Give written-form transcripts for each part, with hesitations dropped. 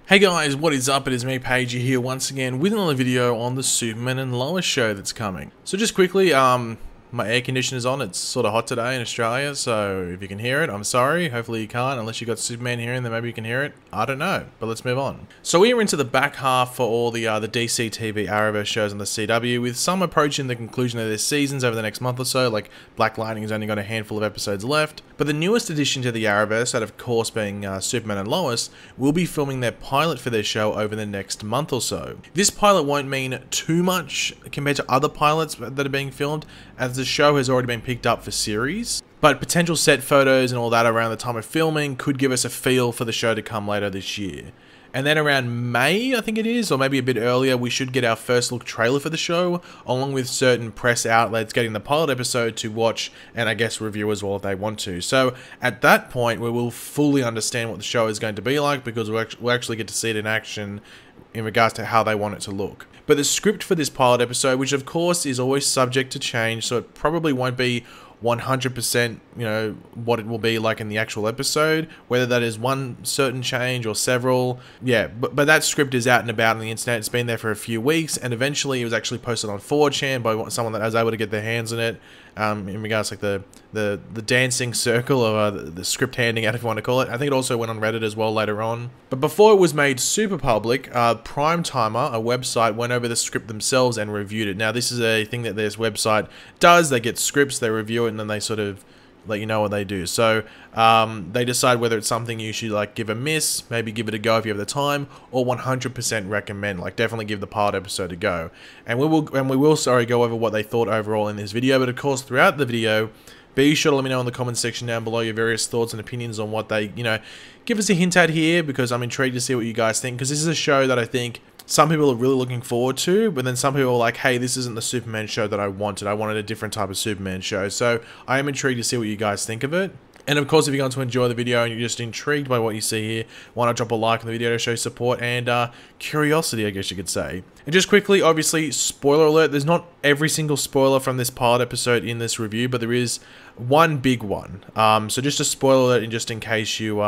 Hey guys, what is up? It is me, Pagey, here once again with another video on the Superman and Lois show that's coming. So just quickly, my air conditioner's on. It's sort of hot today in Australia, so if you can hear it, I'm sorry. Hopefully you can't, unless you got Superman hearing, then maybe you can hear it. I don't know, but let's move on. So we are into the back half for all the DC TV Arrowverse shows on the CW, with some approaching the conclusion of their seasons over the next month or so, like Black Lightning has only got a handful of episodes left. But the newest addition to the Arrowverse, that of course being Superman and Lois, will be filming their pilot for their show over the next month or so. This pilot won't mean too much compared to other pilots that are being filmed, as the show has already been picked up for series. But potential set photos and all that around the time of filming could give us a feel for the show to come later this year. And then around May, I think it is, or maybe a bit earlier, we should get our first look trailer for the show, along with certain press outlets getting the pilot episode to watch and I guess review as well if they want to. So at that point, we will fully understand what the show is going to be like, because we'll actually get to see it in action in regards to how they want it to look. But the script for this pilot episode, which of course is always subject to change, so it probably won't be 100%, you know, what it will be like in the actual episode, whether that is one certain change or several. Yeah, but that script is out and about on the internet. It's been there for a few weeks, and eventually it was actually posted on 4chan by someone that was able to get their hands on it, in regards to like the dancing circle, or the script handing out, if you want to call it. I think it also went on Reddit as well later on. But before it was made super public, Prime Timer, a website, went over the script themselves and reviewed it. Now this is a thing that this website does. They get scripts, they review it, and then they sort of let you know what they do. So they decide whether it's something you should like give a miss, maybe give it a go if you have the time, or 100% recommend. Like definitely give the pilot episode a go. And we will go over what they thought overall in this video. But of course, throughout the video, be sure to let me know in the comments section down below your various thoughts and opinions on what they, give us a hint at here, because I'm intrigued to see what you guys think, because this is a show that I think some people are really looking forward to, but then some people are like, hey, this isn't the Superman show that I wanted. I wanted a different type of Superman show. So I am intrigued to see what you guys think of it. And of course, if you're going to enjoy the video and you're just intrigued by what you see here, why not drop a like on the video to show support and curiosity, I guess you could say. And just quickly, obviously, spoiler alert, there's not every single spoiler from this pilot episode in this review, but there is one big one. So just a spoiler alert, and just in case you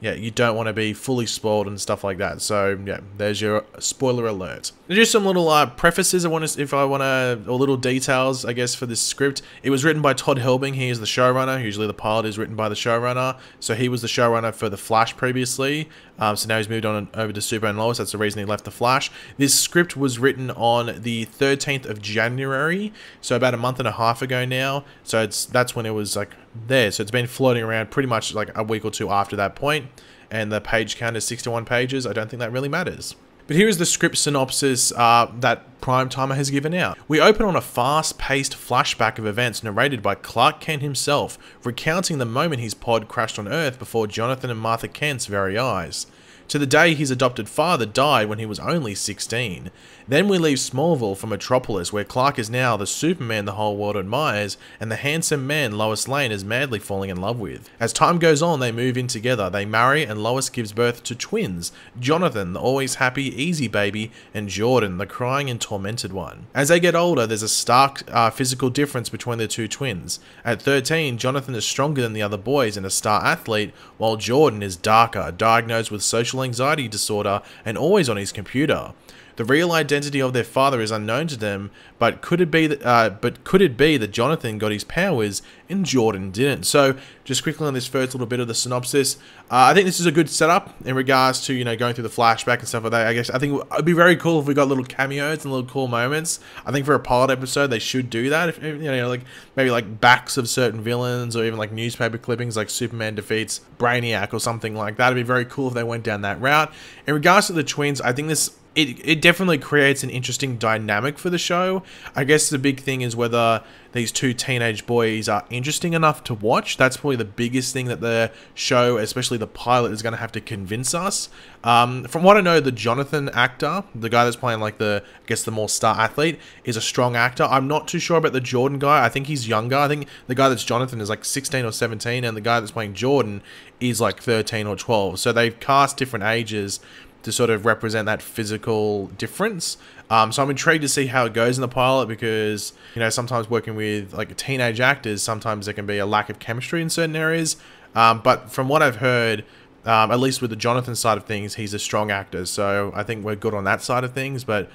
you don't want to be fully spoiled and stuff like that. So yeah, there's your spoiler alert. And just some little prefaces or little details, I guess, for this script. It was written by Todd Helbing. He is the showrunner. Usually the pilot is written by the showrunner. So he was the showrunner for The Flash previously. So now he's moved on over to Superman and Lois. That's the reason he left The Flash. This script was written on the 13th of January, so about a month and a half ago now. So that's when it was like there. So it's been floating around pretty much like a week or two after that point. And the page count is 61 pages. I don't think that really matters. But here is the script synopsis that Prime Timer has given out. We open on a fast-paced flashback of events narrated by Clark Kent himself, recounting the moment his pod crashed on Earth before Jonathan and Martha Kent's very eyes, to the day his adopted father died when he was only 16. Then we leave Smallville for Metropolis, where Clark is now the Superman the whole world admires, and the handsome man Lois Lane is madly falling in love with. As time goes on, they move in together, they marry, and Lois gives birth to twins, Jonathan, the always happy, easy baby, and Jordan, the crying and tormented one. As they get older, there's a stark physical difference between the two twins. At 13, Jonathan is stronger than the other boys and a star athlete, while Jordan is darker, diagnosed with social anxiety disorder, and always on his computer. The real identity of their father is unknown to them, but could it be that Jonathan got his powers and Jordan didn't? So, just quickly on this first little bit of the synopsis, I think this is a good setup in regards to going through the flashback and stuff like that. I think it'd be very cool if we got little cameos and little cool moments. I think for a pilot episode they should do that. If, like maybe like backs of certain villains, or even like newspaper clippings, like Superman defeats Brainiac or something like that. It'd be very cool if they went down that route. In regards to the twins, I think this. It definitely creates an interesting dynamic for the show. I guess the big thing is whether these two teenage boys are interesting enough to watch. That's probably the biggest thing that the show, especially the pilot, is going to have to convince us. From what I know, the Jonathan actor, the guy that's playing like the more star athlete, is a strong actor. I'm not too sure about the Jordan guy. I think he's younger. I think the guy that's Jonathan is like 16 or 17, and the guy that's playing Jordan is like 13 or 12. So they've cast different ages to sort of represent that physical difference. So I'm intrigued to see how it goes in the pilot, because sometimes working with like teenage actors, sometimes there can be a lack of chemistry in certain areas. But from what I've heard, At least with the Jonathan side of things, he's a strong actor, so I think we're good on that side of things, but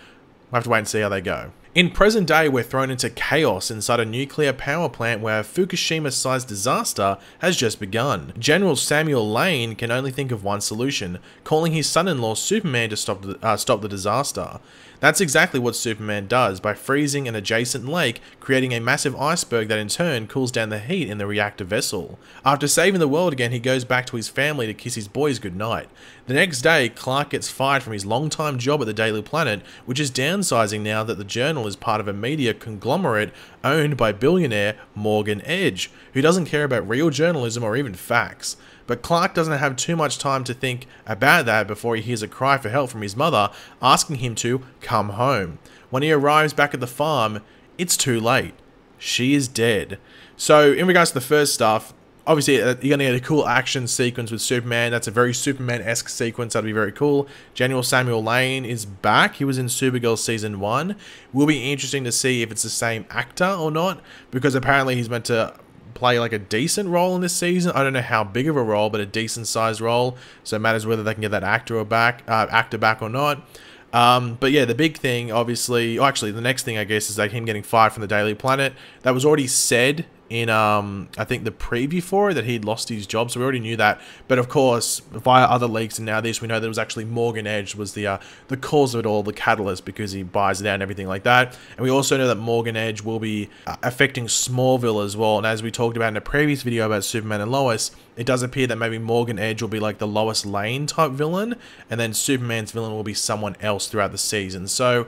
we'll have to wait and see how they go. In present day, we're thrown into chaos inside a nuclear power plant where a Fukushima-sized disaster has just begun. General Samuel Lane can only think of one solution, calling his son-in-law Superman to stop the disaster. That's exactly what Superman does by freezing an adjacent lake, creating a massive iceberg that in turn cools down the heat in the reactor vessel. After saving the world again, he goes back to his family to kiss his boys goodnight. The next day, Clark gets fired from his long-time job at the Daily Planet, which is downsizing now that the Journal is part of a media conglomerate owned by billionaire Morgan Edge, who doesn't care about real journalism or even facts. But Clark doesn't have too much time to think about that before he hears a cry for help from his mother, asking him to come home. When he arrives back at the farm, it's too late. She is dead. So, in regards to the first stuff, obviously you're going to get a cool action sequence with Superman. That's a very Superman-esque sequence. That'd be very cool. General Samuel Lane is back. He was in Supergirl Season 1. Will be interesting to see if it's the same actor or not, because apparently he's meant to play like a decent role in this season. I don't know how big of a role, but a decent sized role. So it matters whether they can get that actor back or not. But yeah, the big thing, obviously, actually the next thing I guess is like him getting fired from the Daily Planet. That was already said in I think the preview for it, that he'd lost his job, so we already knew that. But of course, via other leaks and now this, we know that it was actually Morgan Edge was the cause of it all, the catalyst, because he buys it out and everything like that. And we also know that Morgan Edge will be affecting Smallville as well. And as we talked about in a previous video about Superman and Lois, it does appear that maybe Morgan Edge will be like the Lois Lane type villain, and then Superman's villain will be someone else throughout the season. So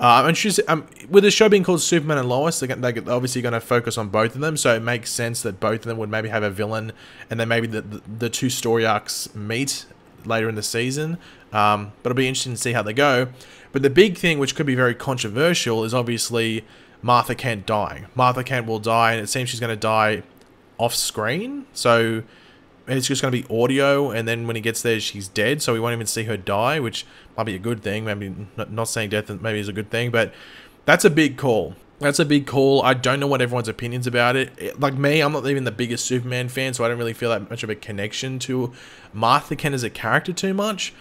with the show being called Superman and Lois, they're obviously going to focus on both of them, so it makes sense that both of them would maybe have a villain, and then maybe the two story arcs meet later in the season. But it'll be interesting to see how they go. But the big thing, which could be very controversial, is obviously Martha Kent dying. Martha Kent will die, and it seems she's going to die off screen, so it's just going to be audio, and then when he gets there, she's dead, so we won't even see her die, which might be a good thing. Maybe not saying death maybe is a good thing, but that's a big call. That's a big call. I don't know what everyone's opinions about it. Like me, I'm not even the biggest Superman fan, so I don't really feel that much of a connection to Martha Kent as a character too much,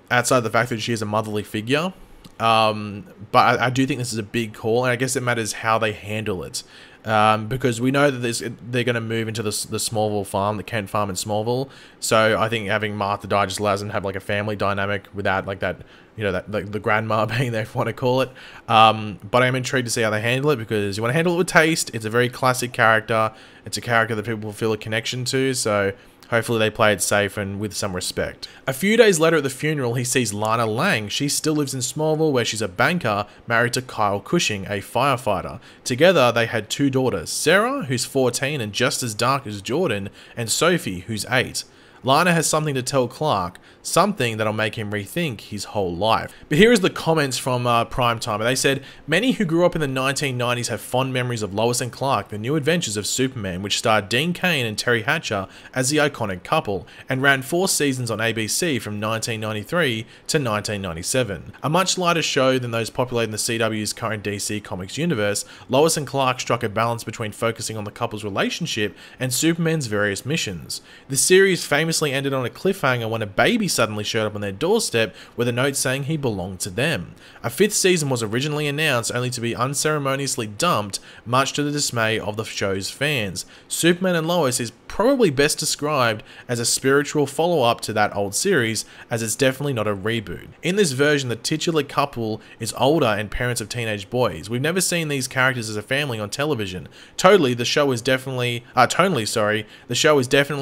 outside the fact that she is a motherly figure. But I do think this is a big call, and I guess it matters how they handle it. Because we know that they're going to move into the Smallville farm, the Kent farm in Smallville. So I think having Martha die just allows them to have like a family dynamic without like that, you know, that like the grandma being there, if you want to call it. But I'm intrigued to see how they handle it, because you want to handle it with taste. It's a very classic character. It's a character that people feel a connection to. So hopefully they play it safe and with some respect. A few days later at the funeral, he sees Lana Lang. She still lives in Smallville, where she's a banker married to Kyle Cushing, a firefighter. Together, they had two daughters, Sarah, who's 14 and just as dark as Jordan, and Sophie, who's 8. Lana has something to tell Clark, something that'll make him rethink his whole life. But here is the comments from Primetime. They said, many who grew up in the 1990s have fond memories of Lois and Clark, The New Adventures of Superman, which starred Dean Cain and Terry Hatcher as the iconic couple, and ran 4 seasons on ABC from 1993 to 1997. A much lighter show than those populating the CW's current DC Comics universe, Lois and Clark struck a balance between focusing on the couple's relationship and Superman's various missions. The series famously ended on a cliffhanger when a baby suddenly showed up on their doorstep with a note saying he belonged to them. A 5th season was originally announced, only to be unceremoniously dumped, much to the dismay of the show's fans. Superman and Lois is probably best described as a spiritual follow-up to that old series, as it's definitely not a reboot. In this version, the titular couple is older and parents of teenage boys. We've never seen these characters as a family on television. Tonally, the show is definitely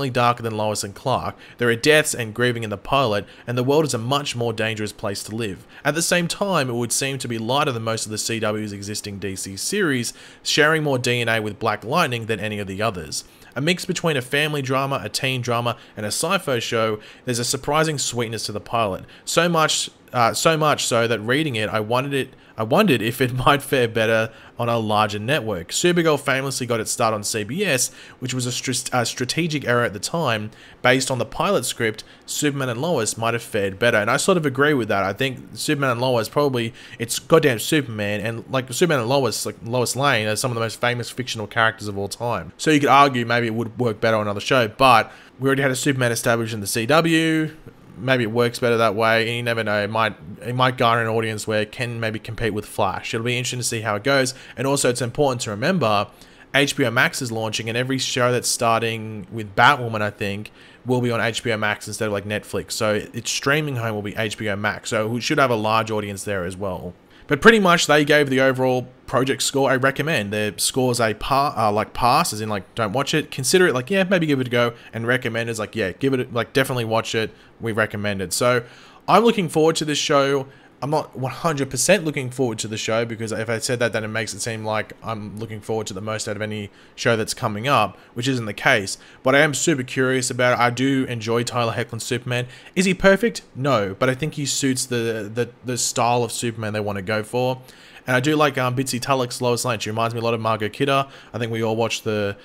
darker than Lois and Clark. There are deaths and grieving in the pilot, and the world is a much more dangerous place to live. At the same time, it would seem to be lighter than most of the CW's existing DC series, sharing more DNA with Black Lightning than any of the others. A mix between a family drama, a teen drama, and a sci-fi show, there's a surprising sweetness to the pilot. So much so much so that reading it, I wondered if it might fare better on a larger network. Supergirl famously got its start on CBS, which was a strategic error at the time. Based on the pilot script, Superman and Lois might have fared better, and I sort of agree with that. I think Superman and Lois probably, it's goddamn Superman, and like Superman and Lois, like Lois Lane, are some of the most famous fictional characters of all time. So you could argue maybe it would work better on another show, but we already had a Superman established in the CW. Maybe it works better that way, and you never know, it might garner an audience where it can maybe compete with Flash. It'll be interesting to see how it goes, and also it's important to remember HBO Max is launching, and every show that's starting with Batwoman, I think, will be on HBO Max instead of like Netflix. So its streaming home will be HBO Max, so we should have a large audience there as well. But pretty much they gave the overall project score a recommend. Their scores a pass, as in like don't watch it, consider it, like yeah, maybe give it a go, and recommend is like yeah, give it, like definitely watch it, we recommend it. So I'm looking forward to this show. I'm not 100% looking forward to the show, because if I said that, then it makes it seem like I'm looking forward to the most out of any show that's coming up, which isn't the case. But I am super curious about it. I do enjoy Tyler Hoechlin's Superman. Is he perfect? No, but I think he suits the style of Superman they want to go for. And I do like Bitsy Tulloch's Lois Lane. She reminds me a lot of Margot Kidder. I think we all watched the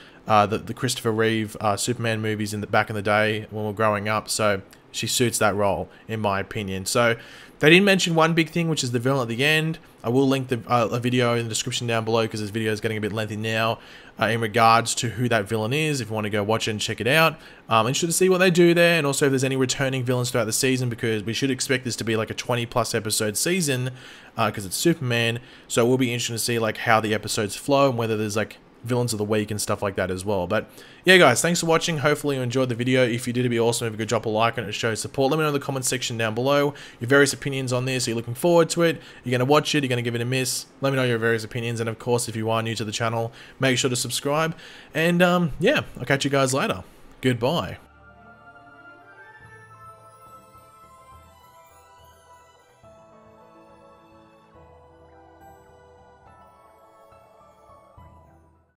Christopher Reeve Superman movies back in the day when we were growing up. So she suits that role, in my opinion. So they didn't mention one big thing, which is the villain at the end. I will link a video in the description down below, because this video is getting a bit lengthy now, in regards to who that villain is, if you want to go watch it and check it out. Interested to see what they do there, and also if there's any returning villains throughout the season, because we should expect this to be like a 20+ episode season, because it's Superman. So it will be interesting to see like how the episodes flow, and whether there's like villains of the week and stuff like that as well. But yeah guys, thanks for watching. Hopefully you enjoyed the video. If you did, it'd be awesome if you could drop a like on it to show support. Let me know in the comment section down below your various opinions on this. Are you looking forward to it? You're going to watch it? You're going to give it a miss? Let me know your various opinions, and of course if you are new to the channel, make sure to subscribe. And yeah, I'll catch you guys later. Goodbye.